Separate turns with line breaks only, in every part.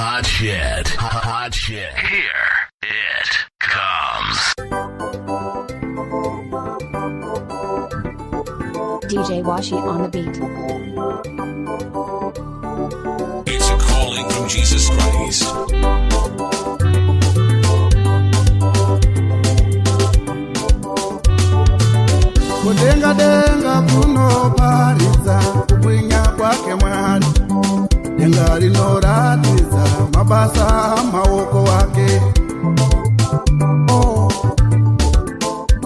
Hot shit. Hot shit. Here it comes.
DJ Washi on the beat.
It's a calling from Jesus Christ.
Kudenga denga kuno paridza kubwinya kwake Mwari. Denga rinoratidza mabasa maoko wake.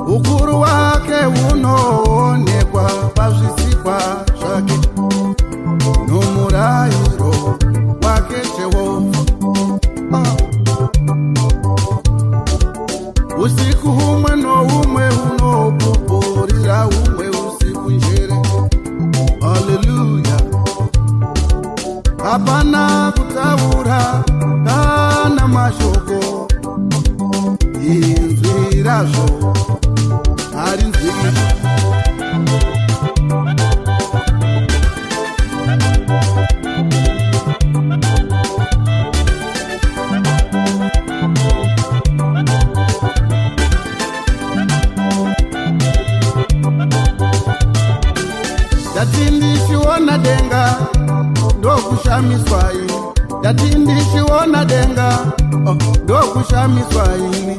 Ukuru wake unoonekwa pazvisikwa zvake. Nomurayiro wake Jehovha. Usiku humwe nohumwe unopupurira humwe usiku njere. Hallelujah. Hapana kutaura kana mashoko. Inzwi razvo harinzwi. Dati ndichiona denga ndokushamiswa ini. Dati ndichiona denga ndokushamiswa ini.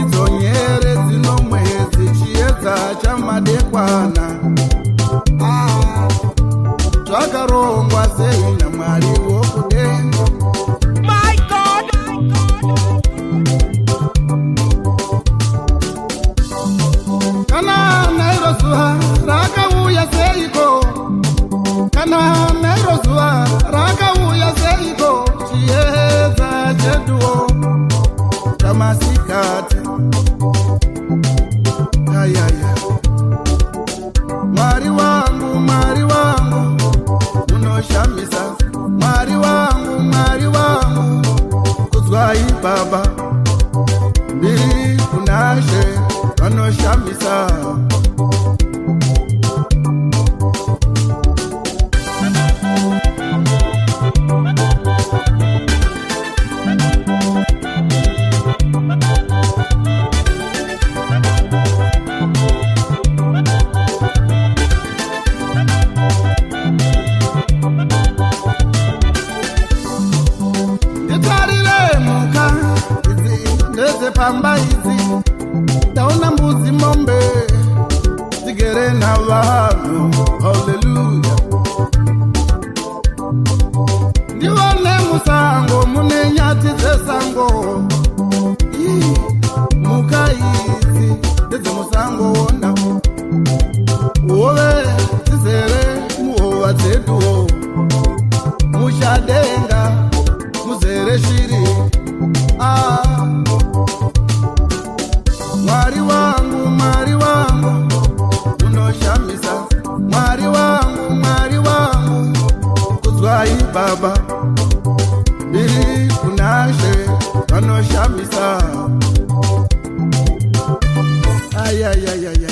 Idzo nyere dzino mwedzi chiedza chamadekwana. Zvakarongwa sei naMwari wokudenga. My God. Kana nairo zuva rakauya seiko. Kana nairo zuva rakauya seiko. Chiedza cheduwo chamasikati. Ayaya. Mwari wangu, Mwari wangu unoshamisa. Mwari wangu kuzwai Baba. Mbiri kunashe vanoshamisa. Pamba izi taona mbuzi mombe zigere na vanhu. Hallelujah. Ndione musango mune nyati dzesango. Muka izi ndedze musango wona. Uove dzizere muhova dzeduwo. Mushadenga muzere shiri. Mwari wangu unoshamisa. Mwari wangu kuzwai Baba. Mbiri kunashe vanoshamisa. Ayayayayaya.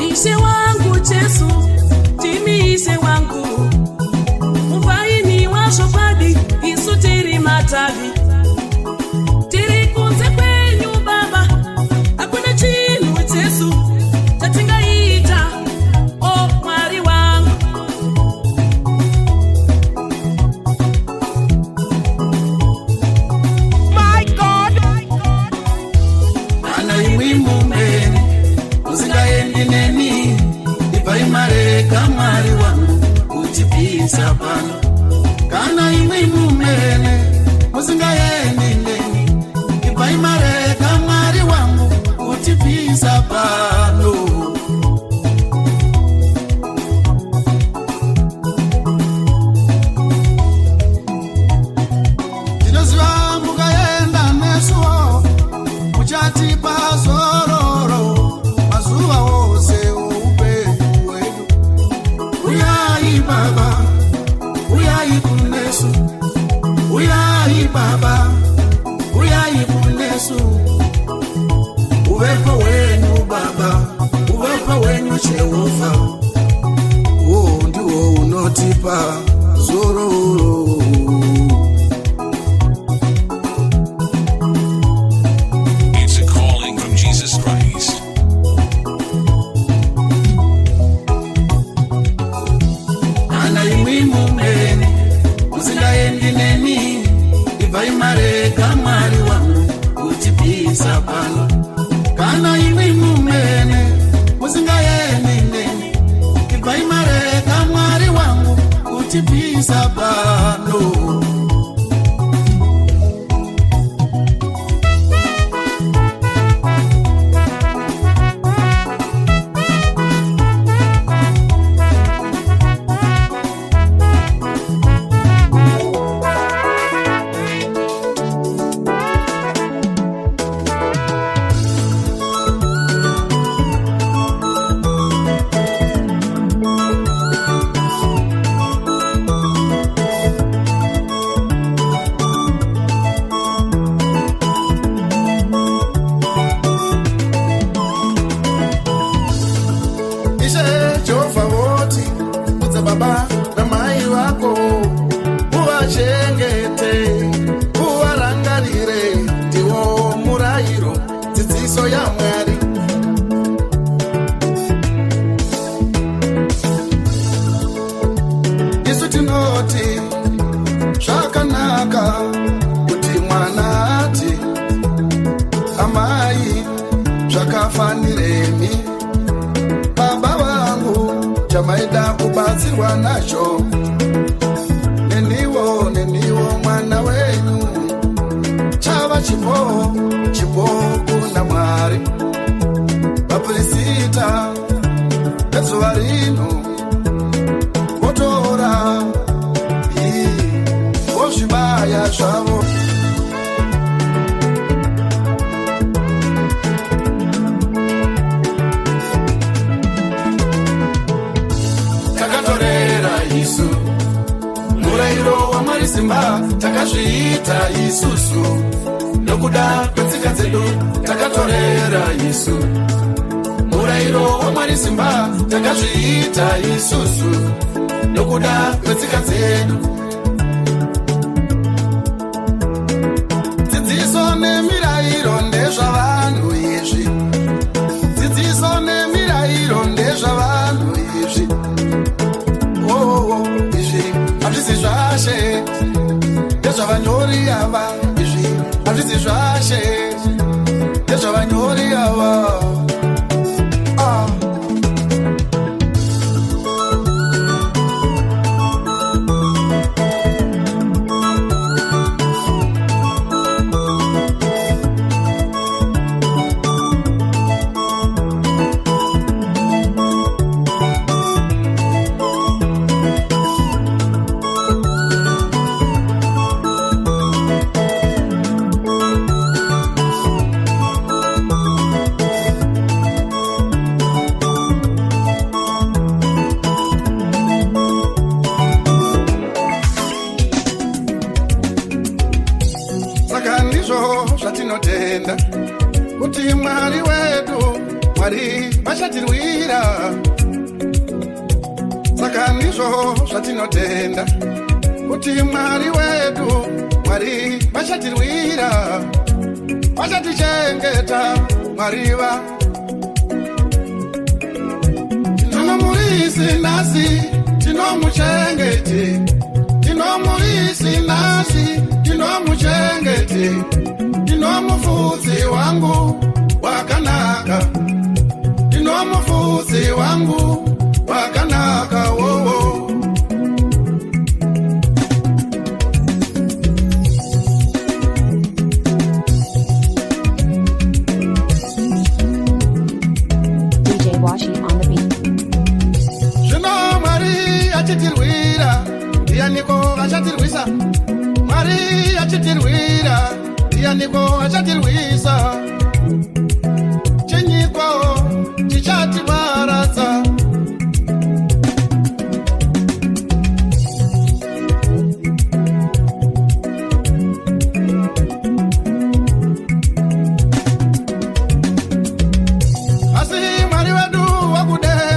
Ise wangu Jesu, timi ise wangu. Muvaini washopadi, isu tiri matavi. Tiri kunze kwenyu Baba, hakuna chinu Jesu. Tatingaita, oh Mwari wangu. My God.
Ana imwimu meni usingaendi neni. Ipaimareka Mwari wangu uchipisa pano. Kana imwimu mene usingaendi neni. Ipaimareka Mwari wangu uchipisa pano. Dinoziva mukaenda nesuo muchatipa zororo. Jehova ndiwo unotipa zororo.
It's a calling from Jesus Christ.
Ana imwi mumene musingaendi neni, ibvai marega Mwari wangu kutipisa pano. Kana imwi mumene musingaendi neni, ibvai marega Mwari wangu kutipisa pano. Baba na mai wako uvachengete, uvarangarire, ndiwo murayiro, dzidziso yaMwari. Isu tinoti zvakanaka kuti mwana ati amai zvakafaniremi. Baba vangu chamaida kubatsirwa nacho, neniwo mwana wenyu, chava chipo kuna Mwari. Vaprista vezuva rino votora vozvibaya zvavo. Isu murayiro waMwari simba takazviita isusu, nokuda kwetsika dzedu takatorera Isu. Murayiro waMwari simba takazviita isusu, nokuda kwetsika dzedu. Dzidziso nemirayiro ndezvavanhu izvi, dzidziso nemirayiro ndezvavanhu izvi. Izvi hazvisi zvashe, ndezvavanyori ava. Izvi hazvisi zvashe, ndezvavanyori ava. Zvatinotenda kuti Mwari wedu, Mwari vachatirwira. Saka ndizvo zvatinotenda kuti Mwari wedu, Mwari vachatirwira, vachatichengeta Mwariva. Tinomurisi nasi tinomuchengeti, tinomurisi nasi tinomuchengeti, tinomufudzi wangu wakanaka, tinomufudzi wangu wakanaka wowo.
DJ Washi on the beat.
Zvino Mwari achitirwira, ndianiko achatirwisa? Mwari achitirwira, ndianiko achatirwisa? Chinyiko chichatibaradza. Asi Mwari wedu wakudenga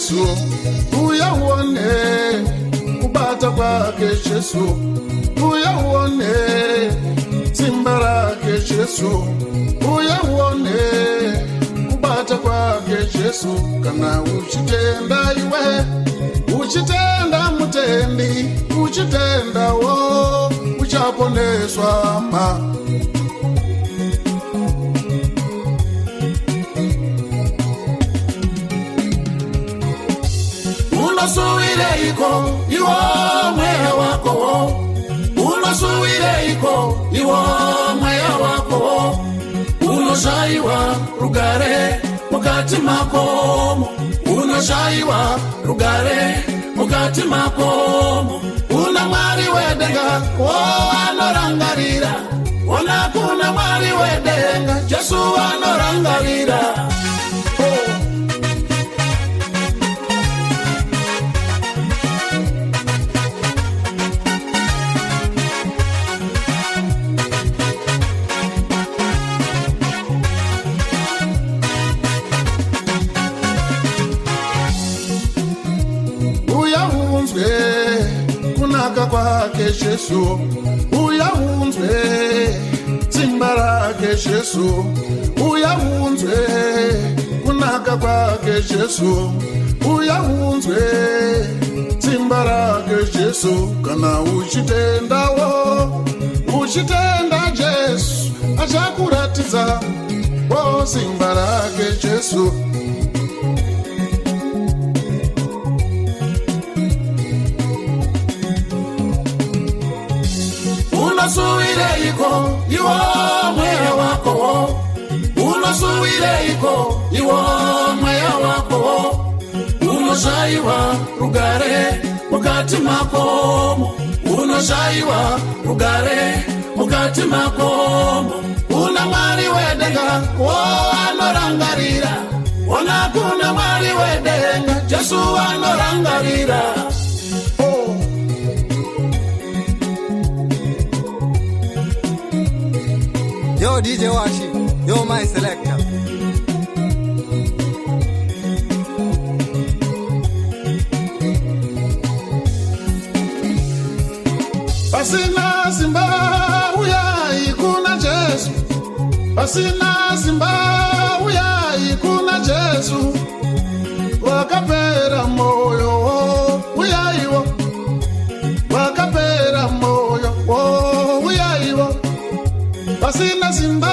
Jesu, uyaone kubata kwake Jesu, uyaone simba lake Jesu, uyaone kubata kwake Jesu. Kana uchitenda iwe, uchitenda mutendi, uchitenda wo, uchaponeswa ma. Unasuire iko, iwo mwea wako. Unasuire iko, iwo mwea wako. Unoshaiwa rugare, mukati makomo. Unoshaiwa rugare, mukati makomo. Una mwari wedenga, anorangarira. Ona kuna mwari wedenga, Jesu anorangarira. Kunaka kwake Jesu, uyahunzwe simba lake Jesu, uyahunzwe kunaka kwake Jesu, uyahunzwe simba lake Jesu. Kana uchitenda wo, uchitenda Jesu achakuratiza wo simba lake Jesu. Unasuire iko, iwo mwea wako. Unasuire iko, iwo mwea wako. Unoshaiwa rugare, mukati makomo. Unoshaiwa rugare, mukati makomo. Una mwari wedenga, anorangarira. Ona kuna mwari wedenga, Jesu anorangarira.
Yo DJ Washi, yo my selector.
Basina simba uyai kuna Jesu, basina simba uyai kuna Jesu. Wakapera moyo uyai wo, wakapera moyo uyai wo. Basina simba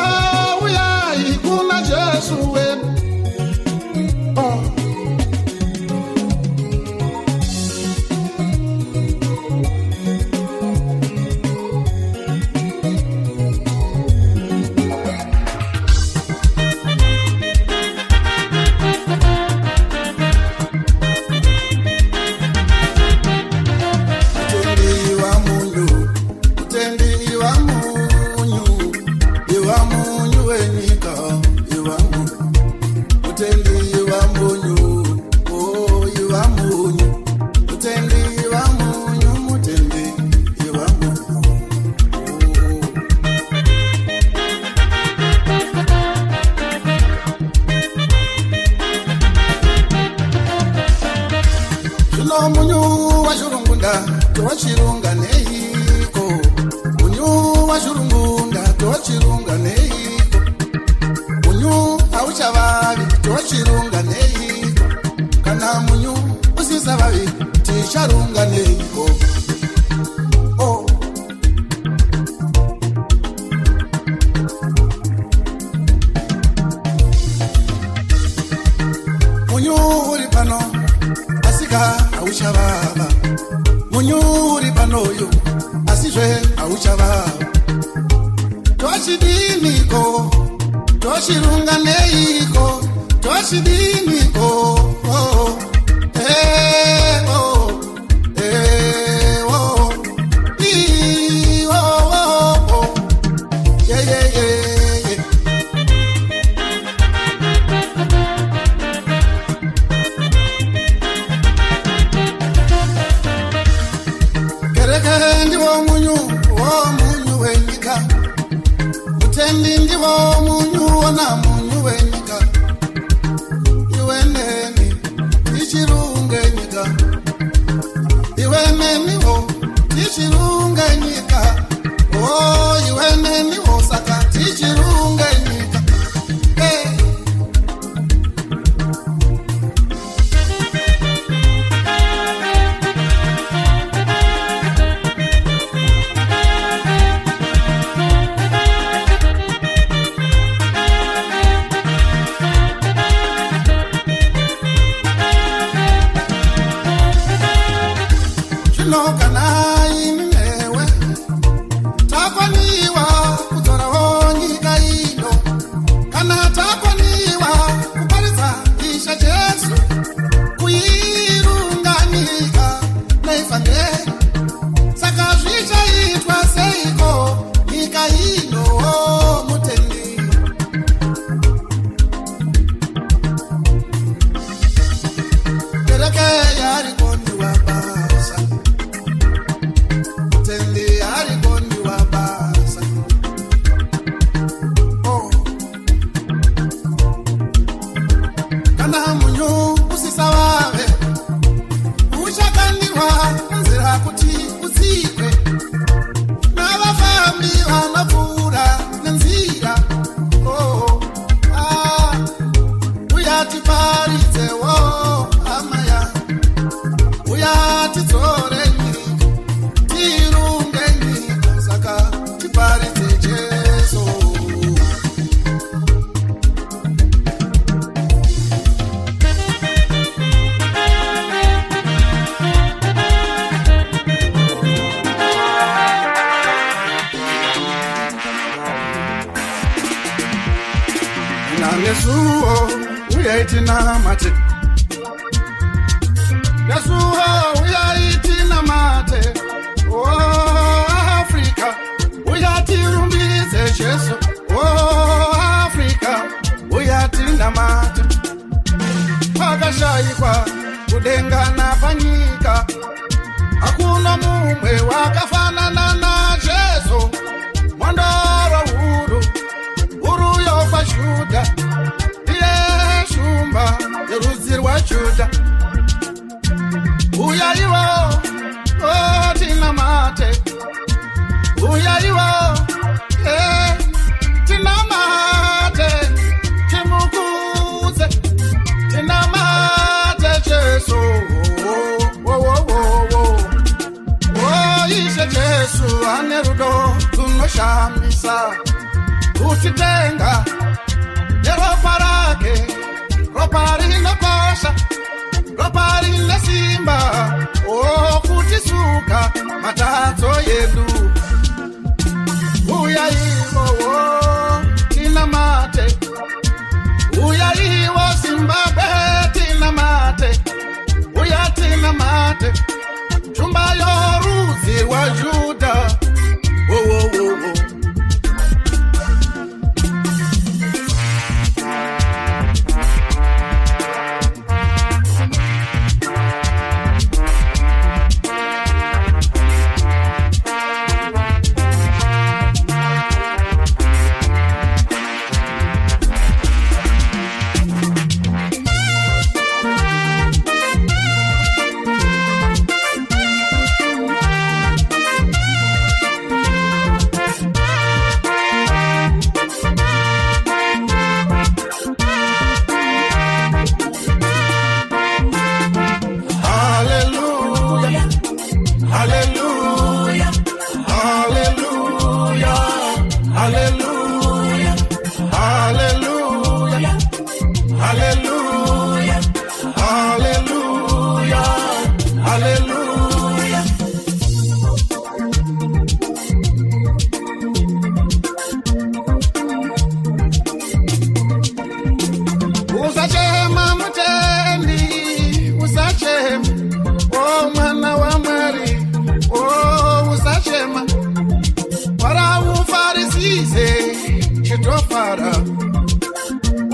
uyai kuna Jesu we. Tochirunga neiko, unyu washurungunda tochirunga neiko, unyu auchavavi tochirunga neiko, kana munyu usisavavi ticharunga neiko. Oh. Munyu uri pano asika auchavava, munyuri panoyo asizve auchava. Tochidiniko, tochirunga neiko, tochidiniko. Oh, eh, oh, eh, oh, oh, oh, oh, yeah, yeah, yeah, yeah. Kereke ndiwo munyu wenyika, mutendi ndiwo munyu ona munyu wenyika. tina nesuo uyaitina mate nesuo uyaitina mate oh Africa uyatirumbize Jesu oh Africa uyatina mate pakashayikwa kudengana panyika hakuna mumwe wakafanana na Jesu mwandara uru yokwa Juda ndiye shumba yerudzi rwa Juda uyaiwo oh tina mate uyaiwo tina mate timukuze tina mate Jesu ishe Jesu ane rudo tunoshamisa kutitenga yeropa rake ropa rinokosha ropa rine simba kutisuka matadzo yedu uyaiwo tina mate uyaiwo Zimbabwe tina mate uyatina mate shumba yorudzi rwa Juda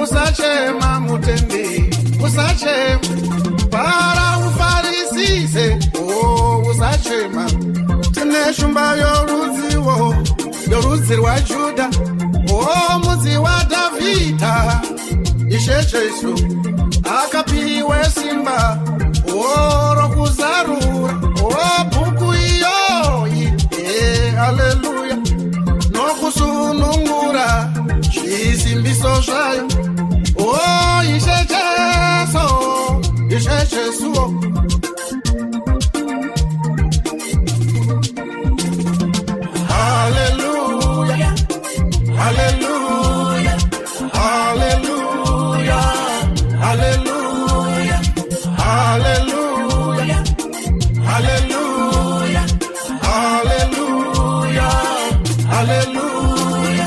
usachema mutende usachema para ufarisise usachema tine shumba yorudzi rwa Juda mudzi wa Davhidha ishe Jesu akapiwe simba rokuzarura bhuku iyoyi haleluya nokusunungura zvisimbiso zvayo ishe Jesu haleluya haleluya haleluya haleluya haleluya haleluya haleluya haleluya.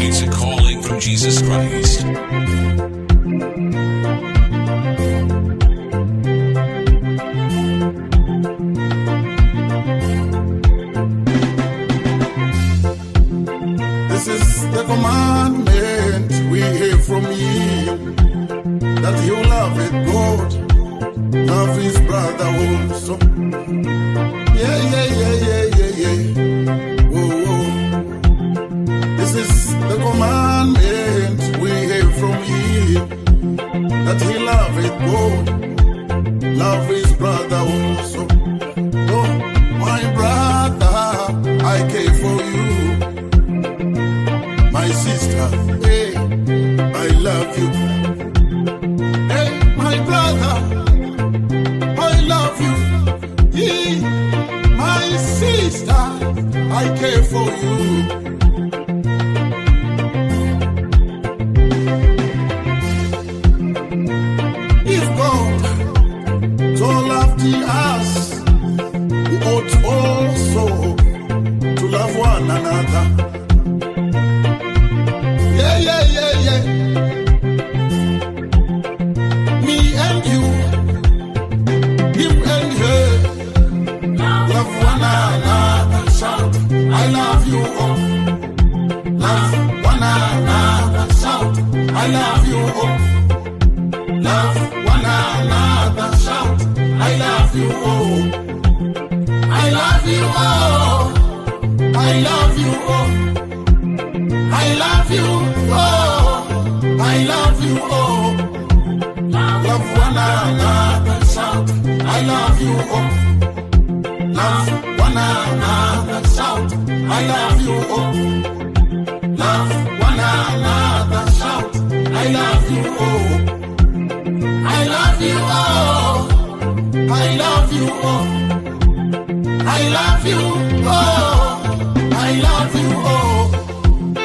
It's a calling from Jesus Christ.
This is the commandment we hear from Him, that you love it, God, love His brother also. Yeah. Whoa. This is the commandment we hear from Him, that He love it, God, love His brother also. Oh, my brother, I care for you. My sister, hey, I love you. Hey, my brother, I love you. Hey, my sister, I care for you. Love one another, shout, I love you. Oh. Love one another, shout, I love you. Oh. I love you. Oh. I love you. Oh. I love you. Oh. I love you. Oh. Love one another, shout, I love you. Oh. Love one another, shout, I love you. Oh. Love one another, shout, I love you. Oh. I love you. Oh. I love you. Oh. I love you. Oh. I love you. Oh.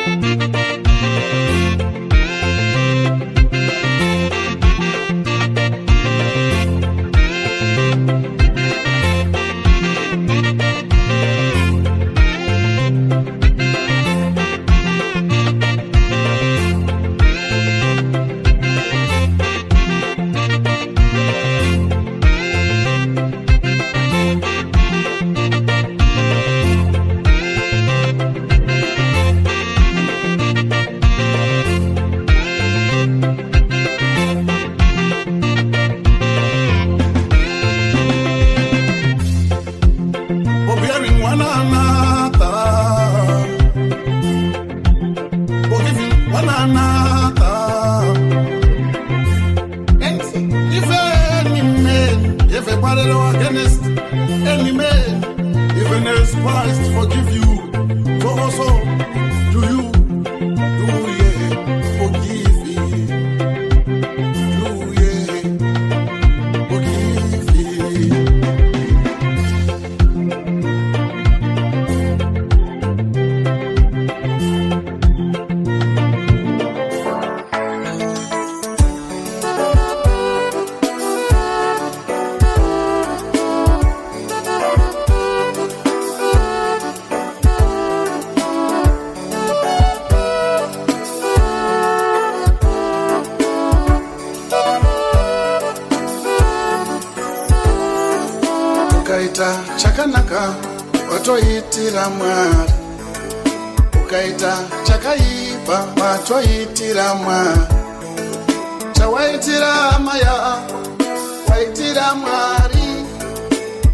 Chakanaka, watoitira Mwari. Ukaita chakaipa, watoitira Mwari. Chawaitira hama yako, waitira Mwari.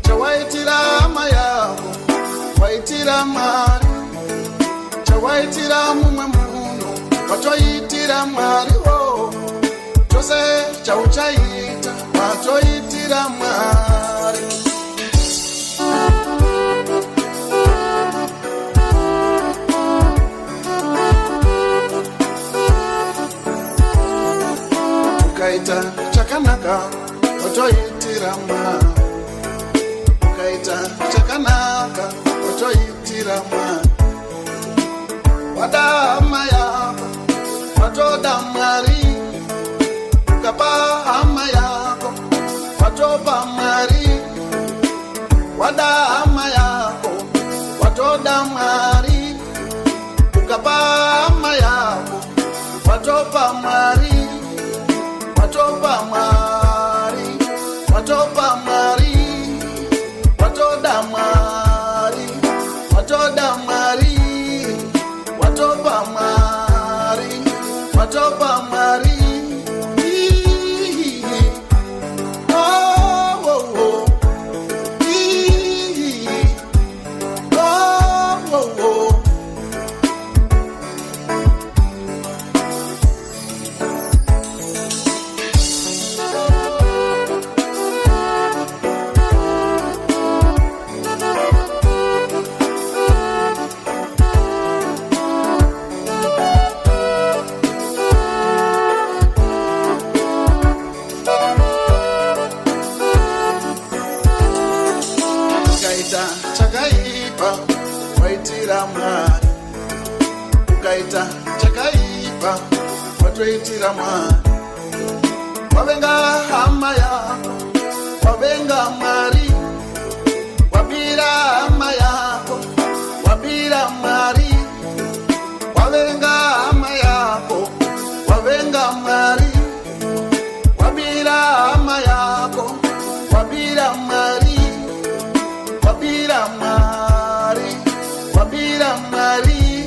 Chawaitira hama yako, waitira Mwari. Chawaitira mumwe muno, watoitira Mwari. Oh, chose chauchaita, watoitira Mwari. Ukaita chakanaka, watoitira Mwari. Ukaita chakanaka, watoitira Mwari. Wada hama yako, watoda Mwari. Ukapa hama yako, watopa Mwari. Wada hama yako, watoda Mwari. Ukapa hama yako, watopa Mwari. Watopa Mwari, watopa Mwari, watoda Mwari, watoda Mwari, watopa Mwari, watopa Mwari. Oh, oh, oh. Oh, oh, oh. Chakaipa, waitira Mwari. Ukaita chakaipa, watoitira Mwari. Wavenga hama yako, wavenga Mwari. Wabira hama yako, wabira Mwari. Wavenga hama yako, wavenga Mwari. Wabira hama yako, wabira Mwari. Wabira Mwari, wabira Mwari,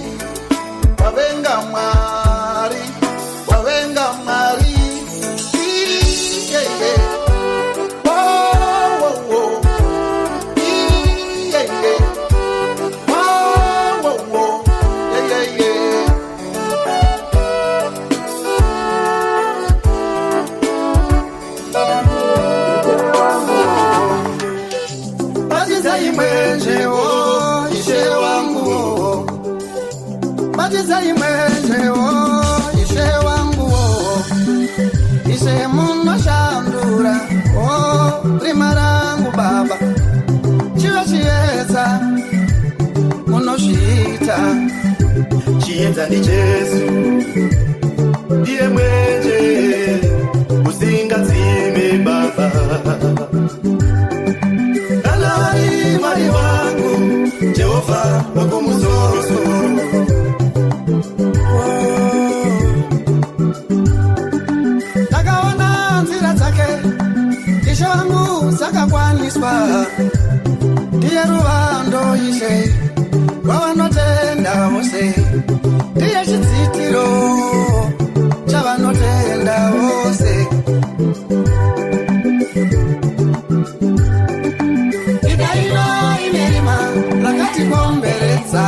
Patiza imwenje ishe wangu ishe muno shandura rimarangu baba chiva chiedza munosvita
chiedza ndi Jesu ndiye mwenje usingadzime baba alai mari wangu Jehova wako muzoso
takaona nzira dzake ishe wangu dzakakwaniswa ndiye ruvando ishe wavanotenda vose ndiye chidzitiro chavanotenda vose nyika ino inerima rakatikomberedza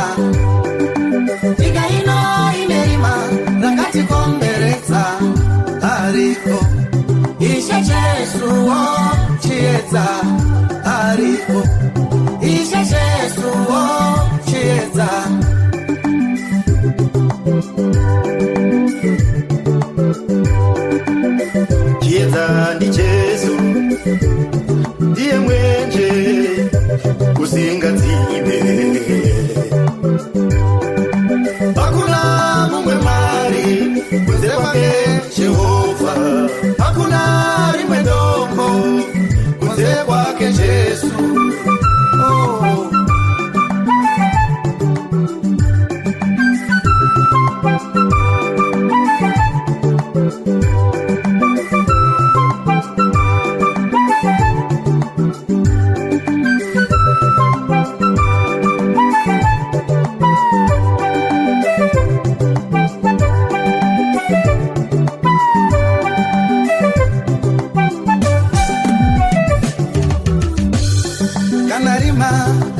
nyika ino inerima rakatikomberedza ariko ishe Jesuwo chiedza ariko ishe Jesuwo chiedza
chiedza ndi Jesu ndiye mwenje usingadzime hakuna mumwe mari kunze kwake Jehova hakuna rimwe dombo kunze kwake Jesu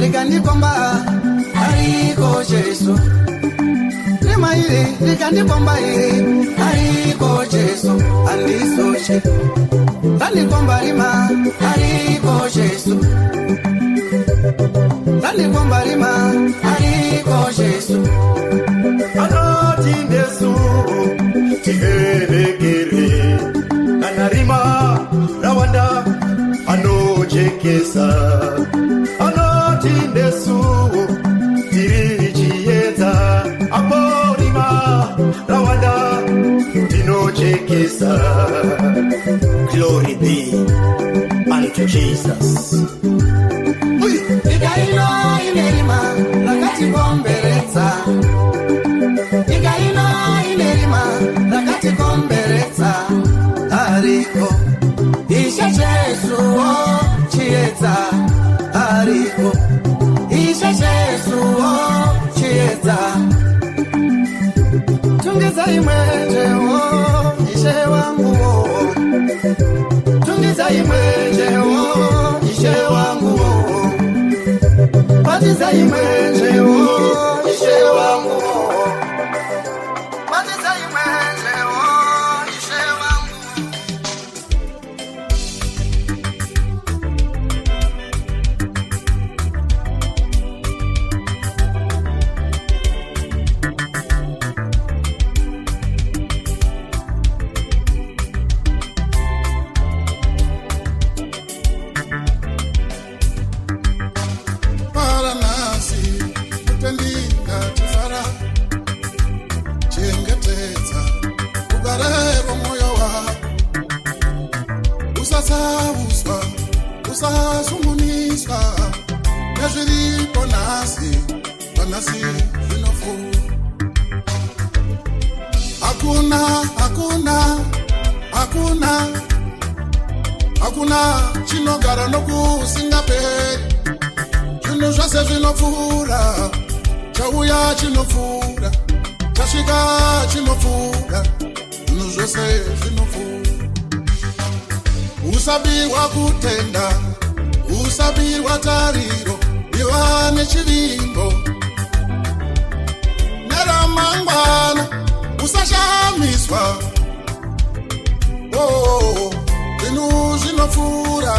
rikandikomba ariko Jesu rima iri rikandikomba iri ariko Jesu andisoche randikomba rima ariko Jesu randikomba rima ariko Jesu anoti Jesu tiherekere anarima rawanda anojekesa Yesu tirichiedza aporima rawanda tinochekesa. Glory be unto Jesus. Nyika ino inerima rakatikomberedza nyika ino inerima rakatikomberedza ariko ishe Jesuwo chiedza ariko ishe Jesuwo chiedza tungidza imwenjewo ishe wanguwo tungidza imwenjewo ishe wanguwo patiza imwenjewo ishe wanguwo patiza imwenjewo ishe wanguwo. Hakuna chinogara nokusingaperi zvinhu zvose zvinopfuura chauya chinopfuura chasvika chinopfuura zvinhu zvose zvinopfuura usabirwa kutenda usabirwa tariro iva nechivimbo neramangwana usashamiswa zvinhu zvinopfuura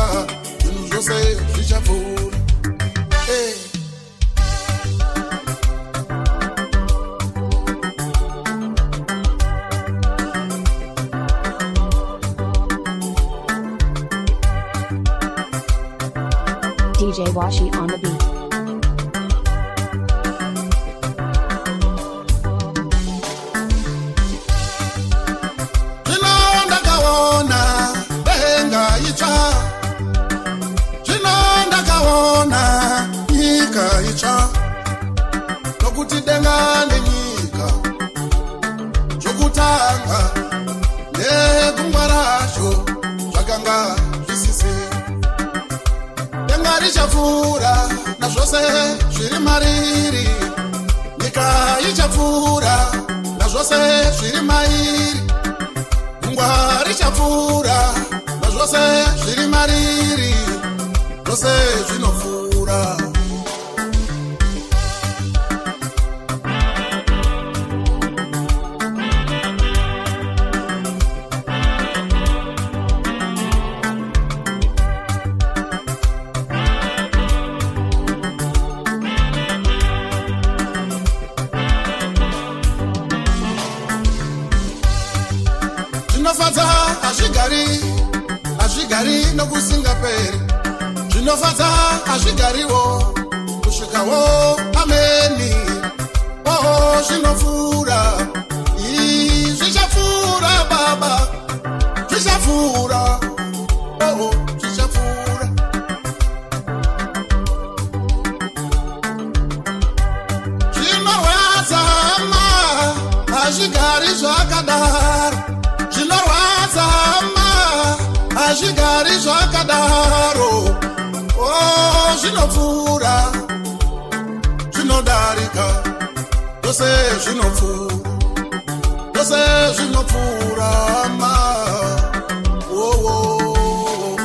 zvinhu zvose zvichapfuura
DJ Washi on the beat.
Nokuti denga nenyika zvokutanga negungwa racho zvakanga zvisise. Denga richapfuura nazvose zviri mariri, nyika ichapfuura nazvose zviri mairi, gungwa richapfuura nazvose zviri mariri, zvose zvinopfuura. Zvinofadza hazvigari nokusingaperi, zvinofadza hazvigariwo kusvikawo ameni. Oh, zvinopfuura, zvichapfuura baba, zvichapfuura, oh, zvichapfuura. Zvinorwadza hazvigari zvakadaro, zvinorwadza hazvigari zvakadaro. Oh, zvinopfuura, zvinodarika, zvose zvinopfuura, zvose zvinopfuura ma. Oh, oh.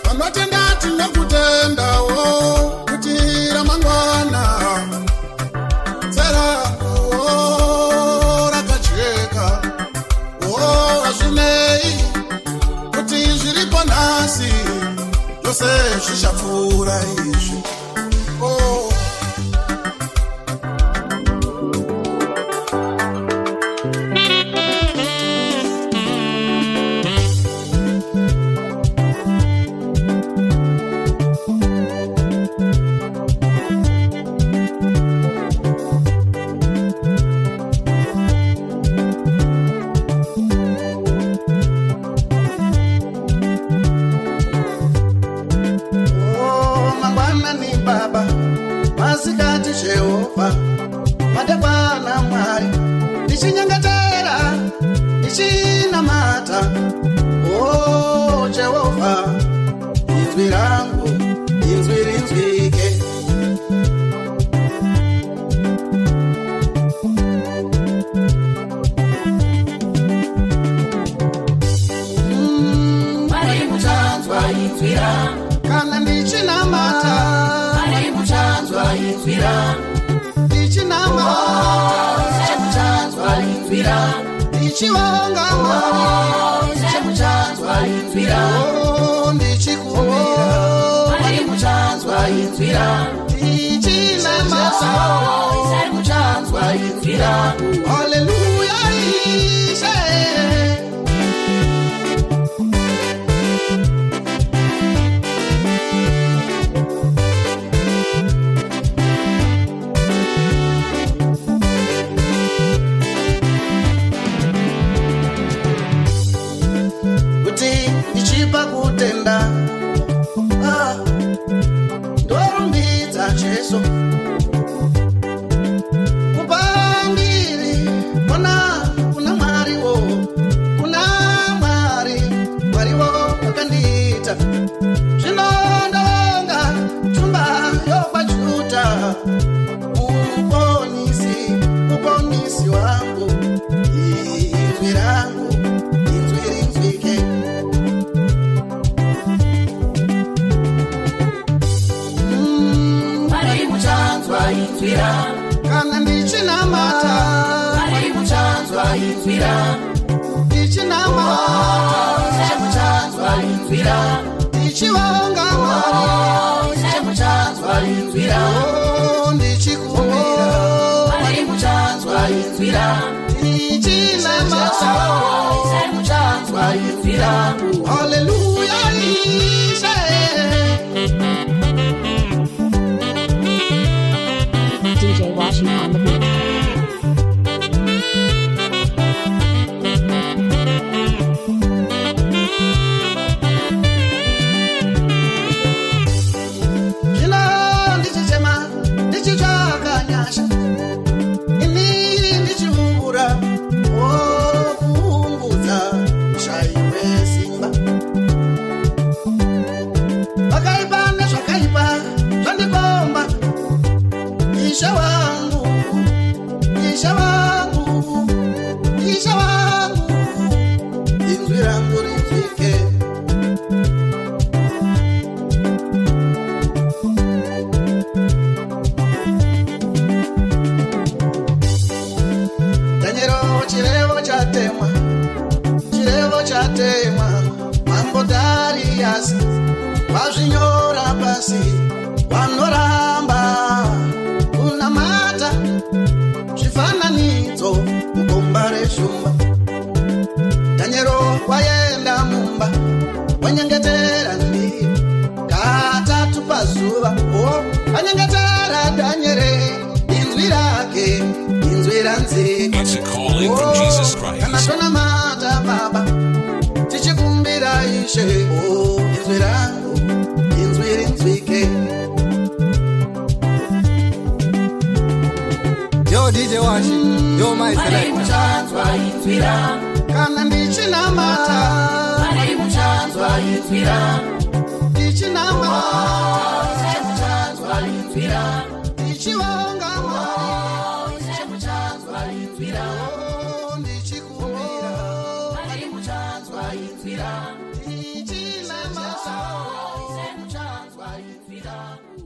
Vanotenda tinokutendawo kuti ramangwana serako rakajeka. Oh, hazvinei kuti zviripo nhasi, zvose zvichapfuura izvi. Oh. Masikati Jehovah, madekwana Mwari, ndichinyengetera, ndichinamata. Oh, Jehovah, inzwi rangu, inzwi rinzwike.
Mwari muchanzwa inzwi rangu,
kana ndichinamata.
Mwari muchanzwa inzwi rangu,
ndichinamata.
Muchanzwa inzwi rangu,
ndichivonga Mwari.
Muchanzwa inzwi rangu,
Oh, ndichikumbira.
Mwari muchanzwa inzwi rangu,
ndichinamata.
Muchanzwa inzwi rangu.
Hallelujah, Ishe. Ichipa kutenda, ndorumbidza Jesu kupambiri. Kuna Mwariwo, kuna Mwariwo wakandiita. Zvino ndonga tumba yokwajuta, uponisi wangu, inzwi rangu, inzwi rinzwike. rangu rinzwike. Danielo chirevo chatemwa, mambo Darius vazvinyora pasi, vanoramba kunamata zvifananidzo mugomba reshumba. Danielo waenda mumba wanyengetera ndiri katatu pazuva. Anyengetera Daniele inzwi rake inzwi ranzika.
It's a calling from Jesus Christ.
Kana tonamata baba tichikumbira ishe, inzwi rangu inzwi rinzwike.
Yo DJ Washi, yo my selector.
Muchanzwa inzwi rangu,
Kana ndichinamata
Mwari muchanzwa inzwi rangu,
ndichinamata
muchanzwa inzwi rangu,
ndichivonga Mwari
muchanzwa inzwi rangu,
ndichikumbira
Mwari muchanzwa inzwi rangu,
ndichinamata
muchanzwa inzwi rangu.